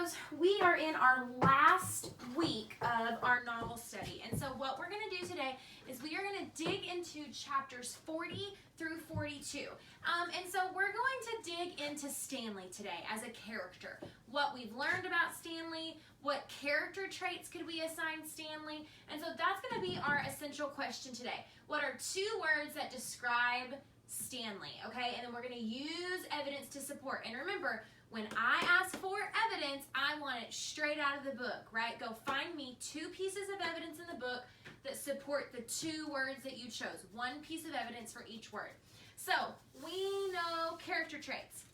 kiddos, we are in our last week of our novel study. And so what we're going to do today is we are going to dig into chapters 40 through 42. And so we're going to dig into Stanley today as a character. What we've learned about Stanley, what character traits could we assign Stanley? And so that's going to be our essential question today. What are two words that describe Stanley? Okay, and then we're going to use evidence to support. And remember, when I ask for evidence, I want it straight out of the book, right? Go find me two pieces of evidence in the book that support the two words that you chose. One piece of evidence for each word. So, we know character traits.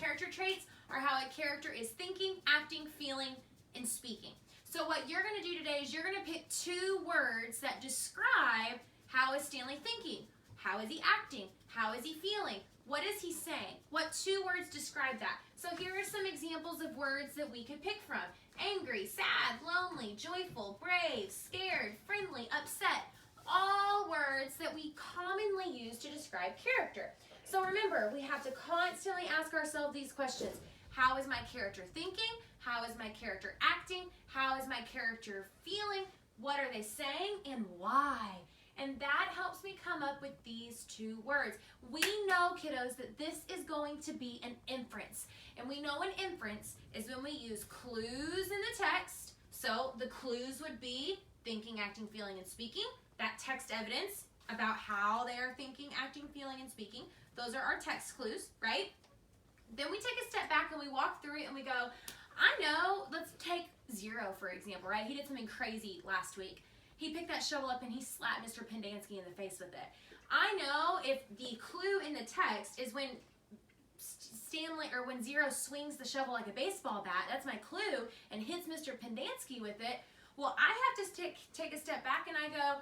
Character traits are how a character is thinking, acting, feeling, and speaking. So what you're going to do today is you're going to pick two words that describe how is Stanley thinking, how is he acting, how is he feeling, what is he saying? What two words describe that? So here are some examples of words that we could pick from. Angry, sad, lonely, joyful, brave, scared, friendly, upset. All words that we commonly use to describe character. So remember, we have to constantly ask ourselves these questions. How is my character thinking? How is my character acting? How is my character feeling? What are they saying? And why? And that helps me come up with these two words. We know, kiddos, that this is going to be an inference. And we know an inference is when we use clues in the text. So the clues would be thinking, acting, feeling, and speaking. That text evidence about how they are thinking, acting, feeling, and speaking. Those are our text clues, right? Then we take a step back and we walk through it and we go, I know, let's take Zero, for example, right? He did something crazy last week. He picked that shovel up and he slapped Mr. Pendanski in the face with it. I know if the clue in the text is when Stanley, or when Zero swings the shovel like a baseball bat, that's my clue, and hits Mr. Pendanski with it, well, I have to take a step back and I go,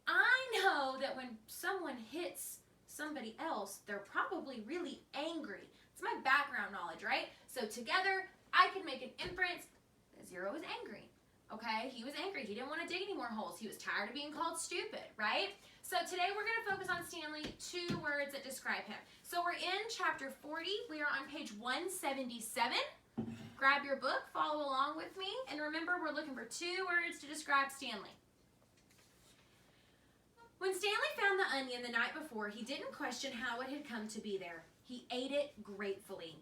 I know that when someone hits somebody else, they're probably really angry. It's my background knowledge, right? So together, I can make an inference that Zero is angry. Okay, he was angry. He didn't want to dig any more holes. He was tired of being called stupid, right? So today we're going to focus on Stanley, two words that describe him. So we're in chapter 40. We are on page 177. Grab your book, follow along with me, and remember we're looking for two words to describe Stanley. When Stanley found the onion the night before, he didn't question how it had come to be there. He ate it gratefully.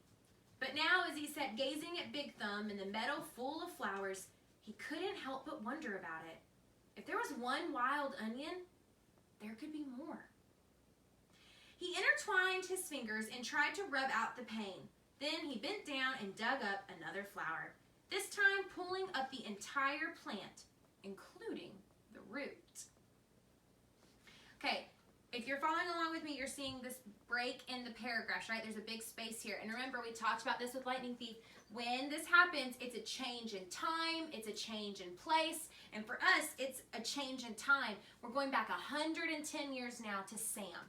But now as he sat gazing at Big Thumb in the meadow full of flowers, he couldn't help but wonder about it. If there was one wild onion, there could be more. He intertwined his fingers and tried to rub out the pain. Then he bent down and dug up another flower, this time pulling up the entire plant, including the root. Okay, if you're following along with me, you're seeing this break in the paragraphs, right? There's a big space here. And remember, we talked about this with Lightning Thief. When this happens, it's a change in time, it's a change in place, and for us, it's a change in time. We're going back 110 years now to Sam.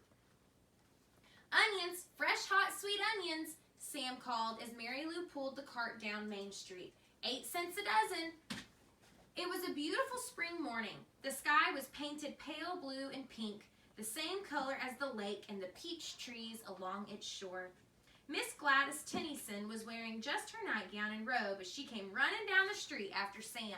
Onions, fresh, hot, sweet onions, Sam called as Mary Lou pulled the cart down Main Street. 8 cents a dozen. It was a beautiful spring morning. The sky was painted pale blue and pink, the same color as the lake and the peach trees along its shore. Miss Gladys Tennyson was wearing just her nightgown and robe as she came running down the street after Sam.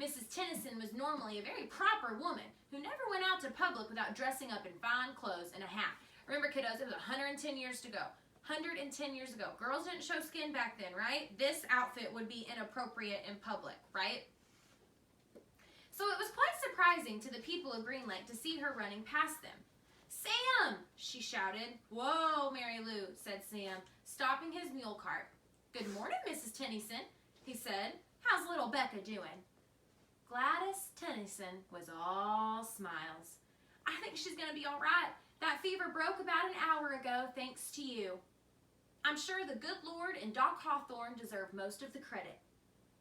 Mrs. Tennyson was normally a very proper woman who never went out to public without dressing up in fine clothes and a hat. Remember, kiddos, it was 110 years ago. 110 years ago. Girls didn't show skin back then, right? This outfit would be inappropriate in public, right? So it was quite surprising to the people of Green Lake to see her running past them. Sam, she shouted. Whoa, Mary Lou, said Sam, stopping his mule cart. Good morning, Mrs. Tennyson, he said. How's little Becca doing? Gladys Tennyson was all smiles. I think she's going to be all right. That fever broke about an hour ago, thanks to you. I'm sure the good Lord and Doc Hawthorne deserve most of the credit.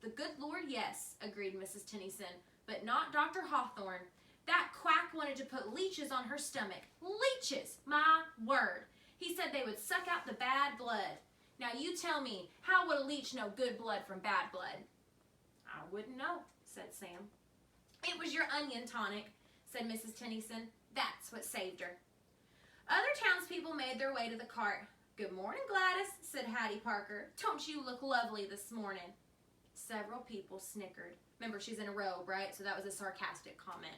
The good Lord, yes, agreed Mrs. Tennyson, but not Dr. Hawthorne. That quack wanted to put leeches on her stomach. Leeches, my word. He said they would suck out the bad blood. Now you tell me, how would a leech know good blood from bad blood? I wouldn't know, said Sam. It was your onion tonic, said Mrs. Tennyson. That's what saved her. Other townspeople made their way to the cart. "Good morning, Gladys," said Hattie Parker. "Don't you look lovely this morning?" Several people snickered. Remember, she's in a robe, right? So that was a sarcastic comment.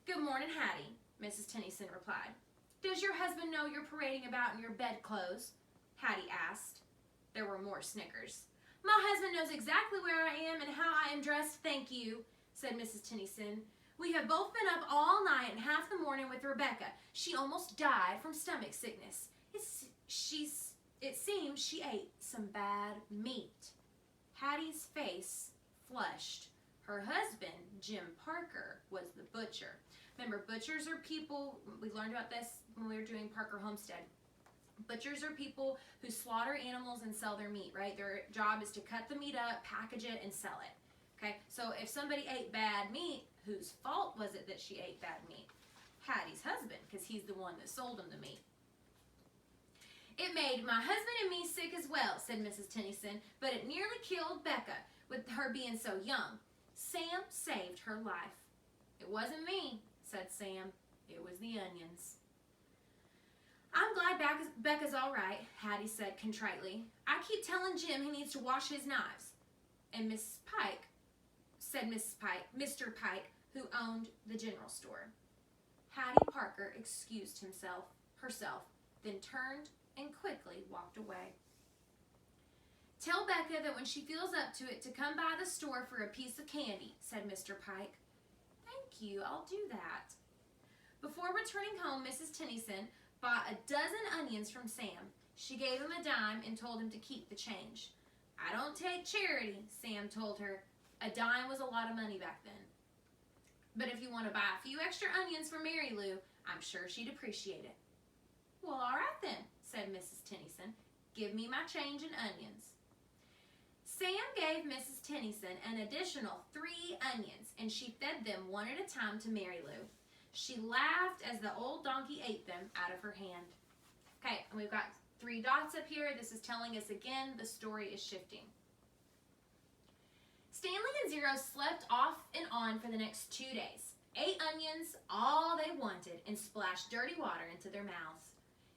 "Good morning, Hattie," Mrs. Tennyson replied. "Does your husband know you're parading about in your bedclothes?" Hattie asked. There were more snickers. "My husband knows exactly where I am and how I am dressed, thank you," said Mrs. Tennyson. "We have both been up all night and half the morning with Rebecca. She almost died from stomach sickness. It seems she ate some bad meat." Hattie's face flushed. Her husband, Jim Parker, was the butcher. Remember, butchers are people, we learned about this when we were doing Parker Homestead. Butchers are people who slaughter animals and sell their meat, right? Their job is to cut the meat up, package it, and sell it. Okay, so if somebody ate bad meat, whose fault was it that she ate bad meat? Hattie's husband, because he's the one that sold him the meat. "It made my husband and me sick as well," said Mrs. Tennyson, "but it nearly killed Becca, with her being so young. Sam saved her life." "It wasn't me," said Sam. "It was the onions." "I'm glad Becca's all right," Hattie said contritely. "I keep telling Jim he needs to wash his knives." "And Mrs. Pike," said Mr. Pike, who owned the general store. Hattie Parker excused herself, then turned and quickly walked away. "Tell Becca that when she feels up to it to come by the store for a piece of candy," said Mr. Pike. "Thank you, I'll do that." Before returning home, Mrs. Tennyson bought a dozen onions from Sam. She gave him a dime and told him to keep the change. "I don't take charity," Sam told her. A dime was a lot of money back then. "But if you want to buy a few extra onions for Mary Lou, I'm sure she'd appreciate it." "Well, all right then," said Mrs. Tennyson. "Give me my change in onions." Sam gave Mrs. Tennyson an additional 3 onions, and she fed them one at a time to Mary Lou. She laughed as the old donkey ate them out of her hand. Okay, and we've got 3 dots up here. This is telling us again the story is shifting. Stanley and Zero slept off and on for the next 2 days, ate onions, all they wanted, and splashed dirty water into their mouths.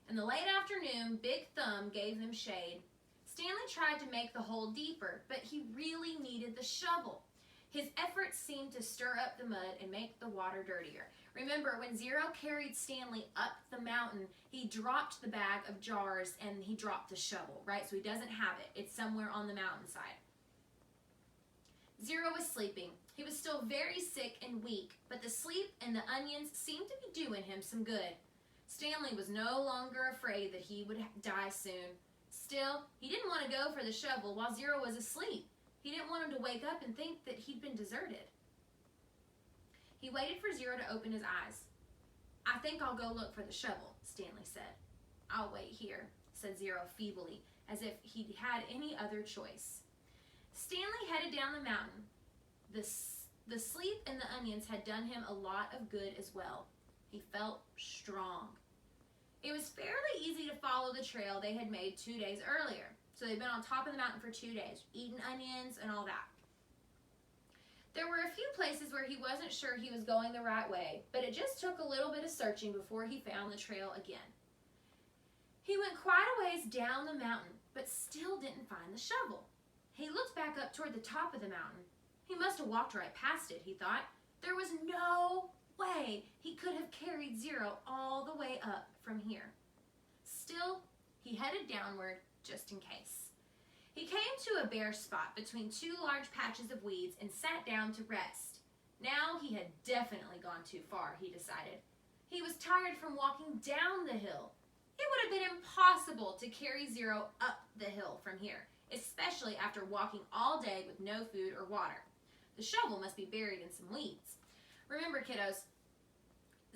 In the late afternoon, Big Thumb gave them shade. Stanley tried to make the hole deeper, but he really needed the shovel. His efforts seemed to stir up the mud and make the water dirtier. Remember, when Zero carried Stanley up the mountain, he dropped the bag of jars and he dropped the shovel, right? So he doesn't have it. It's somewhere on the mountainside. Zero was sleeping. He was still very sick and weak, but the sleep and the onions seemed to be doing him some good. Stanley was no longer afraid that he would die soon. Still, he didn't want to go for the shovel while Zero was asleep. He didn't want him to wake up and think that he'd been deserted. He waited for Zero to open his eyes. "I think I'll go look for the shovel," Stanley said. "I'll wait here," said Zero feebly, as if he had any other choice. Stanley headed down the mountain. The sleep and the onions had done him a lot of good as well. He felt strong. It was fairly easy to follow the trail they had made 2 days earlier. So they'd been on top of the mountain for 2 days, eating onions and all that. There were a few places where he wasn't sure he was going the right way, but it just took a little bit of searching before he found the trail again. He went quite a ways down the mountain, but still didn't find the shovel. He looked back up toward the top of the mountain. He must have walked right past it, he thought. There was no way he could have carried Zero all the way up from here. Still, he headed downward just in case. He came to a bare spot between 2 large patches of weeds and sat down to rest. Now he had definitely gone too far, he decided. He was tired from walking down the hill. It would have been impossible to carry Zero up the hill from here, especially after walking all day with no food or water. The shovel must be buried in some weeds. Remember, kiddos,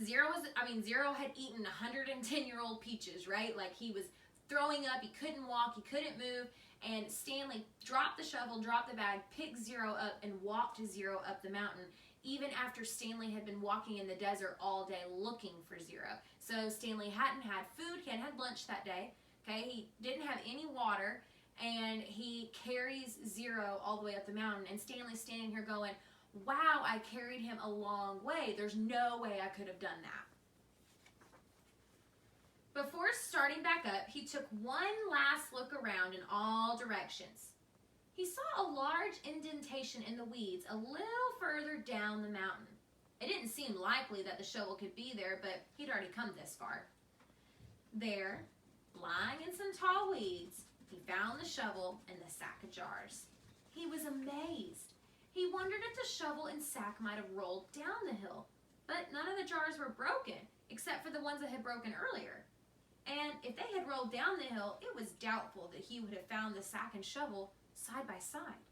Zero had eaten 110-year-old peaches, right? Like, he was throwing up, he couldn't walk, he couldn't move, and Stanley dropped the shovel, dropped the bag, picked Zero up, and walked Zero up the mountain, even after Stanley had been walking in the desert all day looking for Zero. So Stanley hadn't had food, he hadn't had lunch that day, okay? He didn't have any water, and he carries Zero all the way up the mountain, and Stanley's standing here going, "Wow, I carried him a long way. There's no way I could have done that." Before starting back up, he took one last look around in all directions. He saw a large indentation in the weeds a little further down the mountain. It didn't seem likely that the shovel could be there, but he'd already come this far. There, lying in some tall weeds, he found the shovel and the sack of jars. He was amazed. He wondered if the shovel and sack might have rolled down the hill, but none of the jars were broken, except for the ones that had broken earlier. And if they had rolled down the hill, it was doubtful that he would have found the sack and shovel side by side.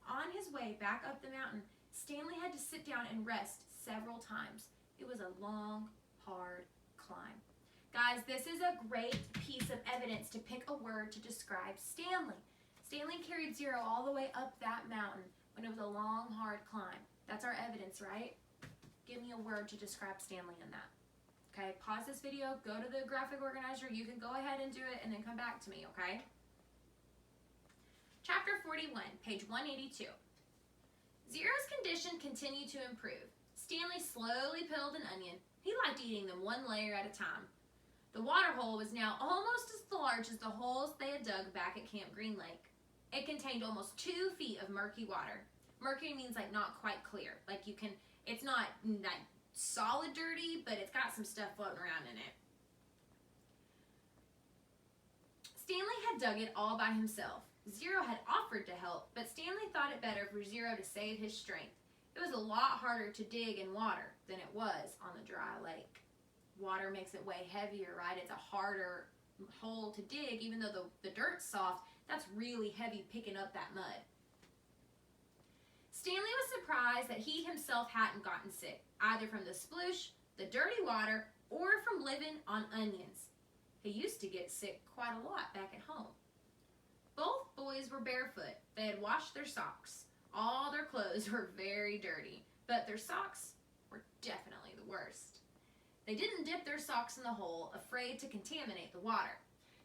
On his way back up the mountain, Stanley had to sit down and rest several times. It was a long, hard climb. Guys, this is a great piece of evidence to pick a word to describe Stanley. Stanley carried Zero all the way up that mountain when it was a long, hard climb. That's our evidence, right? Give me a word to describe Stanley in that. Okay, pause this video, go to the graphic organizer. You can go ahead and do it and then come back to me, okay? Chapter 41, page 182. Zero's condition continued to improve. Stanley slowly peeled an onion. He liked eating them one layer at a time. The water hole was now almost as large as the holes they had dug back at Camp Green Lake. It contained almost 2 feet of murky water. Murky means like not quite clear. Like you can, it's not like solid dirty, but it's got some stuff floating around in it. Stanley had dug it all by himself. Zero had offered to help, but Stanley thought it better for Zero to save his strength. It was a lot harder to dig in water than it was on the dry lake. Water makes it way heavier, right? It's a harder hole to dig, even though the dirt's soft. That's really heavy picking up that mud. Stanley was surprised that he himself hadn't gotten sick, either from the sploosh, the dirty water, or from living on onions. He used to get sick quite a lot back at home. Both boys were barefoot. They had washed their socks. All their clothes were very dirty, but their socks were definitely the worst. They didn't dip their socks in the hole, afraid to contaminate the water.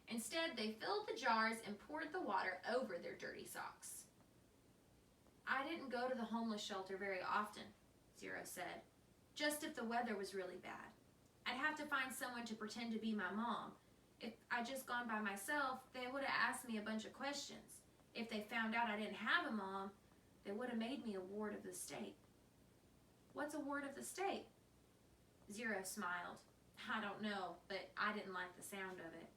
Instead, they filled the jars and poured the water over their dirty socks. I didn't go to the homeless shelter very often, Zero said. Just if the weather was really bad. I'd have to find someone to pretend to be my mom. If I'd just gone by myself, they would have asked me a bunch of questions. If they found out I didn't have a mom, they would have made me a ward of the state. What's a ward of the state? Zero smiled. I don't know, but I didn't like the sound of it.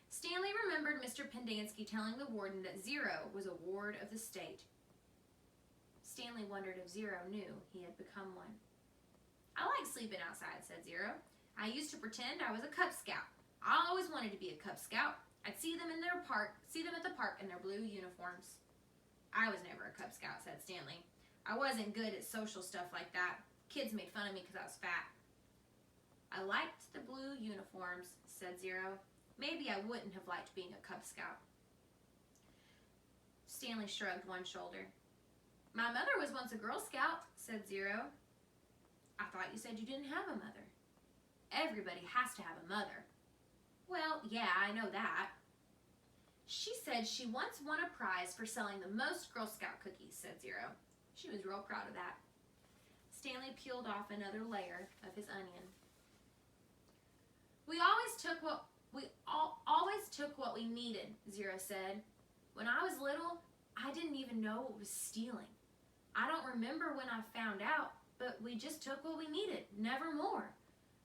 Stanley remembered Mr. Pendanski telling the warden that Zero was a ward of the state. Stanley wondered if Zero knew he had become one. I like sleeping outside, said Zero. I used to pretend I was a Cub Scout. I always wanted to be a Cub Scout. I'd see them at the park in their blue uniforms. I was never a Cub Scout, said Stanley. I wasn't good at social stuff like that. Kids made fun of me because I was fat. I liked the blue uniforms, said Zero. Maybe I wouldn't have liked being a Cub Scout. Stanley shrugged one shoulder. My mother was once a Girl Scout, said Zero. I thought you said you didn't have a mother. Everybody has to have a mother. Well, yeah, I know that. She said she once won a prize for selling the most Girl Scout cookies, said Zero. She was real proud of that. Stanley peeled off another layer of his onion. We always took what we needed, Zero said. When I was little, I didn't even know what was stealing. I don't remember when I found out, but we just took what we needed, never more.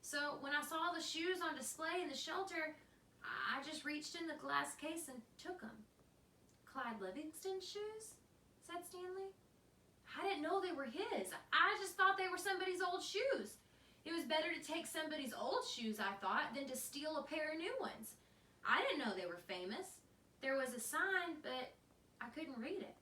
So when I saw the shoes on display in the shelter, I just reached in the glass case and took them. Clyde Livingston's shoes? Said Stanley. I didn't know they were his. I just thought they were somebody's old shoes. It was better to take somebody's old shoes, I thought, than to steal a pair of new ones. I didn't know they were famous. There was a sign, but I couldn't read it.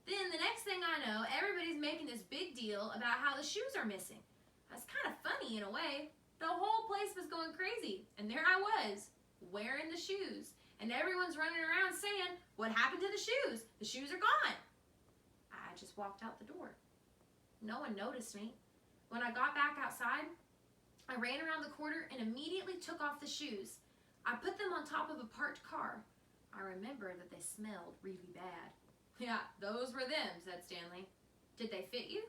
Then the next thing I know, everybody's making this big deal about how the shoes are missing. That's kind of funny in a way. The whole place was going crazy, and there I was, wearing the shoes. And everyone's running around saying, what happened to the shoes? The shoes are gone. I just walked out the door. No one noticed me. When I got back outside, I ran around the corner and immediately took off the shoes. I put them on top of a parked car. I remember that they smelled really bad. Yeah, those were them, said Stanley. Did they fit you?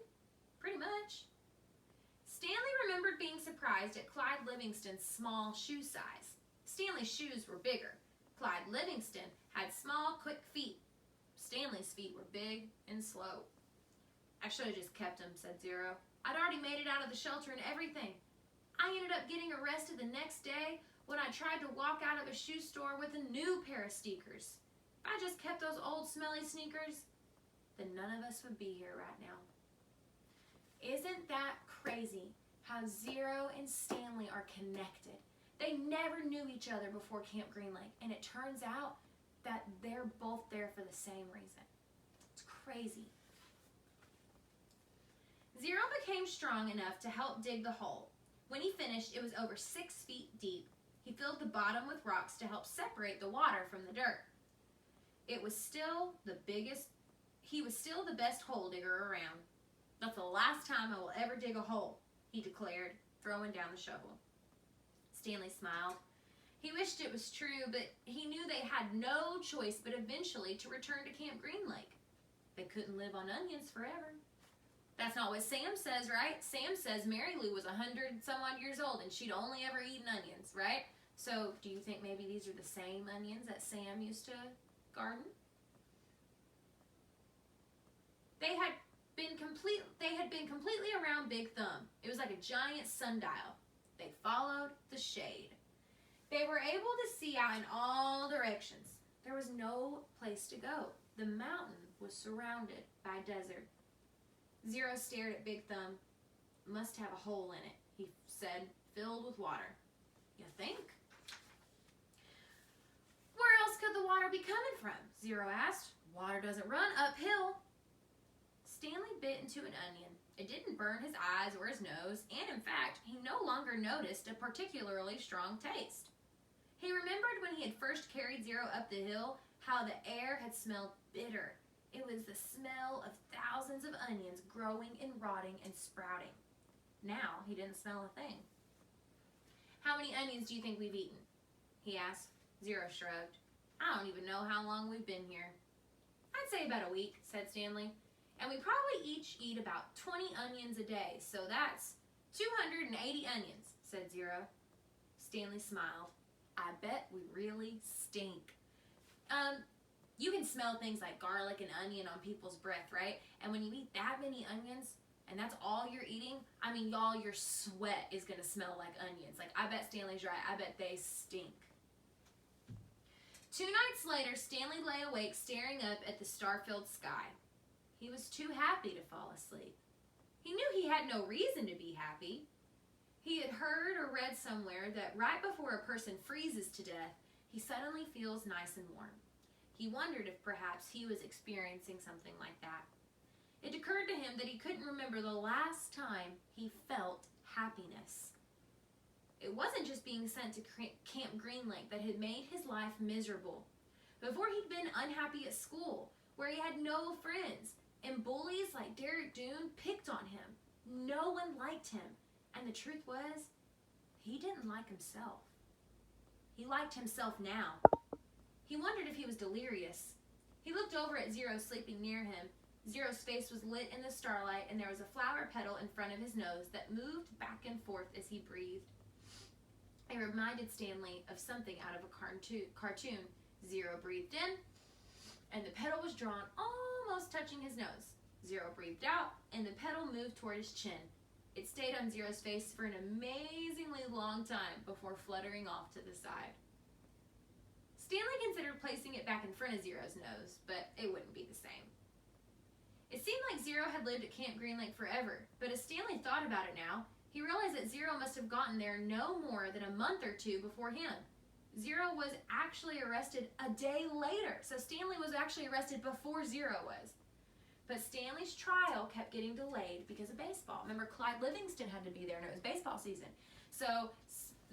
Pretty much. Stanley remembered being surprised at Clyde Livingston's small shoe size. Stanley's shoes were bigger. Clyde Livingston had small, quick feet. Stanley's feet were big and slow. I should have just kept them, said Zero. I'd already made it out of the shelter and everything. I ended up getting arrested the next day when I tried to walk out of a shoe store with a new pair of sneakers. If I just kept those old smelly sneakers, then none of us would be here right now. Isn't that crazy how Zero and Stanley are connected? They never knew each other before Camp Green Lake, and it turns out that they're both there for the same reason. It's crazy. Zero became strong enough to help dig the hole. When he finished, it was over 6 feet deep. He filled the bottom with rocks to help separate the water from the dirt. He was still the best hole digger around. That's the last time I will ever dig a hole, he declared, throwing down the shovel. Stanley smiled. He wished it was true, but he knew they had no choice but eventually to return to Camp Green Lake. They couldn't live on onions forever. That's not what Sam says, right? Sam says Mary Lou was 100-some-odd years old and she'd only ever eaten onions, right? So do you think maybe these are the same onions that Sam used to garden? They had been completely around Big Thumb. It was like a giant sundial. They followed the shade. They were able to see out in all directions. There was no place to go. The mountain was surrounded by desert. Zero stared at Big Thumb. Must have a hole in it, he said, filled with water. You think? Where else could the water be coming from? Zero asked. Water doesn't run uphill. Stanley bit into an onion. It didn't burn his eyes or his nose, and in fact, he no longer noticed a particularly strong taste. He remembered when he had first carried Zero up the hill, how the air had smelled bitter. It was the smell of thousands of onions growing and rotting and sprouting. Now he didn't smell a thing. How many onions do you think we've eaten? He asked. Zero shrugged. I don't even know how long we've been here. I'd say about a week, said Stanley. And we probably each eat about 20 onions a day, so that's 280 onions, said Zero. Stanley smiled. I bet we really stink. You can smell things like garlic and onion on people's breath, right? And when you eat that many onions, and that's all you're eating, I mean, y'all, your sweat is going to smell like onions. Like, I bet Stanley's right. I bet they stink. 2 nights later, Stanley lay awake staring up at the star-filled sky. He was too happy to fall asleep. He knew he had no reason to be happy. He had heard or read somewhere that right before a person freezes to death, he suddenly feels nice and warm. He wondered if perhaps he was experiencing something like that. It occurred to him that he couldn't remember the last time he felt happiness. It wasn't just being sent to Camp Green Lake that had made his life miserable. Before, he'd been unhappy at school, where he had no friends, and bullies like Derek Doon picked on him. No one liked him, and the truth was, he didn't like himself. He liked himself now. He wondered if he was delirious. He looked over at Zero sleeping near him. Zero's face was lit in the starlight, and there was a flower petal in front of his nose that moved back and forth as he breathed. It reminded Stanley of something out of a cartoon. Zero breathed in, and the petal was drawn almost touching his nose. Zero breathed out, and the petal moved toward his chin. It stayed on Zero's face for an amazingly long time before fluttering off to the side. Stanley considered placing it back in front of Zero's nose, but it wouldn't be the same. It seemed like Zero had lived at Camp Green Lake forever, but as Stanley thought about it now, he realized that Zero must have gotten there no more than a month or two before him. Zero was actually arrested a day later, so Stanley was actually arrested before Zero was. But Stanley's trial kept getting delayed because of baseball. Remember, Clyde Livingston had to be there, and it was baseball season. So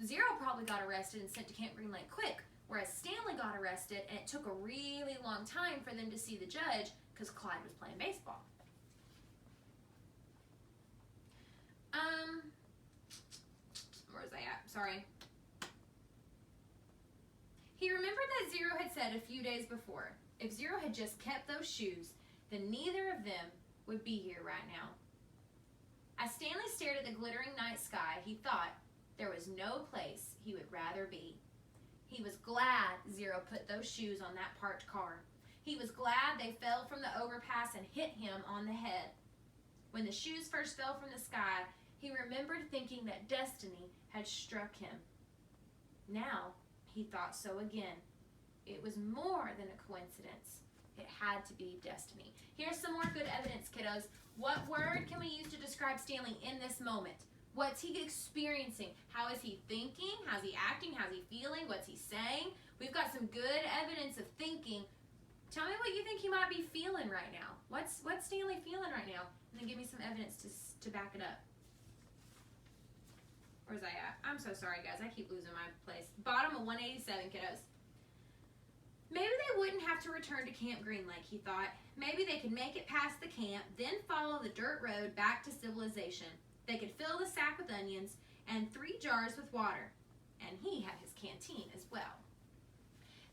Zero probably got arrested and sent to Camp Green Lake quick, whereas Stanley got arrested, and it took a really long time for them to see the judge because Clyde was playing baseball. Where was I at? Sorry. He remembered that Zero had said a few days before, if Zero had just kept those shoes, then neither of them would be here right now. As Stanley stared at the glittering night sky, he thought there was no place he would rather be. He was glad Zero put those shoes on that parked car. He was glad they fell from the overpass and hit him on the head. When the shoes first fell from the sky, he remembered thinking that destiny had struck him. Now, he thought so again. It was more than a coincidence. It had to be destiny. Here's some more good evidence, kiddos. What word can we use to describe Stanley in this moment? What's he experiencing? How is he thinking? How's he acting? How's he feeling? What's he saying? We've got some good evidence of thinking. Tell me what you think he might be feeling right now. What's Stanley feeling right now? And then give me some evidence to back it up. Where's I at? I'm so sorry, guys. I keep losing my place. Bottom of 187, kiddos. Maybe they wouldn't have to return to Camp Green Lake, he thought. Maybe they could make it past the camp, then follow the dirt road back to civilization. They could fill the sack with onions and 3 jars with water. And he had his canteen as well.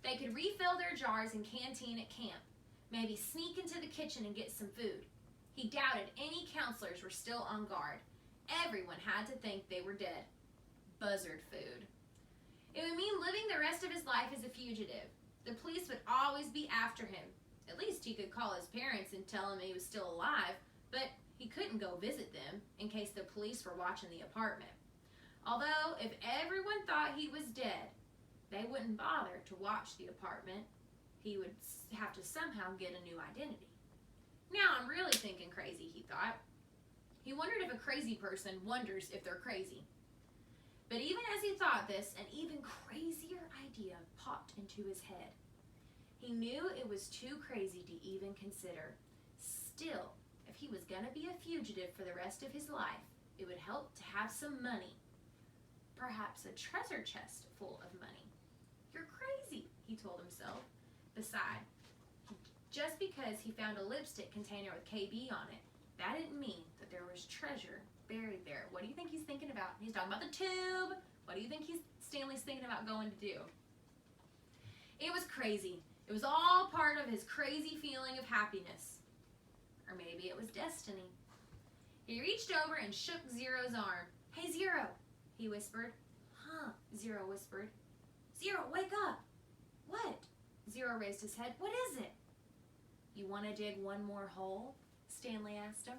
They could refill their jars and canteen at camp. Maybe sneak into the kitchen and get some food. He doubted any counselors were still on guard. Everyone had to think they were dead. Buzzard food. It would mean living the rest of his life as a fugitive. The police would always be after him. At least he could call his parents and tell them he was still alive, but he couldn't go visit them in case the police were watching the apartment. Although, if everyone thought he was dead, they wouldn't bother to watch the apartment. He would have to somehow get a new identity. Now I'm really thinking crazy, he thought. He wondered if a crazy person wonders if they're crazy. But even as he thought this, an even crazier idea popped into his head. He knew it was too crazy to even consider. Still, if he was going to be a fugitive for the rest of his life, it would help to have some money. Perhaps a treasure chest full of money. You're crazy, he told himself. Besides, just because he found a lipstick container with KB on it, that didn't mean that there was treasure buried there. What do you think he's thinking about? He's talking about the tube. What do you think Stanley's thinking about going to do? It was crazy. It was all part of his crazy feeling of happiness. Or maybe it was destiny. He reached over and shook Zero's arm. Hey, Zero, he whispered. Huh, Zero whispered. Zero, wake up. What? Zero raised his head. What is it? You want to dig one more hole? Stanley asked him.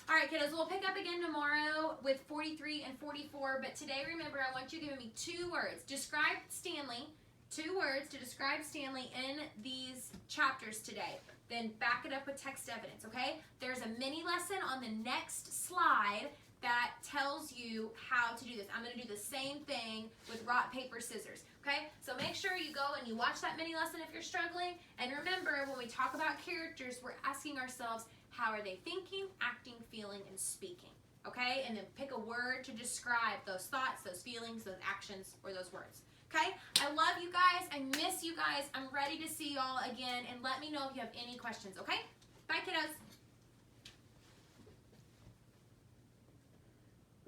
All right, kiddos, we'll pick up again tomorrow with 43 and 44, but today, remember, I want you to give me 2 words. Describe Stanley, 2 words to describe Stanley in these chapters today. Then back it up with text evidence, okay? There's a mini lesson on the next slide that tells you how to do this. I'm going to do the same thing with rock, paper, scissors, okay? So make sure you go and you watch that mini lesson if you're struggling. And remember, when we talk about characters, we're asking ourselves, how are they thinking, acting, feeling, and speaking, okay? And then pick a word to describe those thoughts, those feelings, those actions, or those words, okay? I love you guys. I miss you guys. I'm ready to see y'all again. And let me know if you have any questions, okay? Bye, kiddos.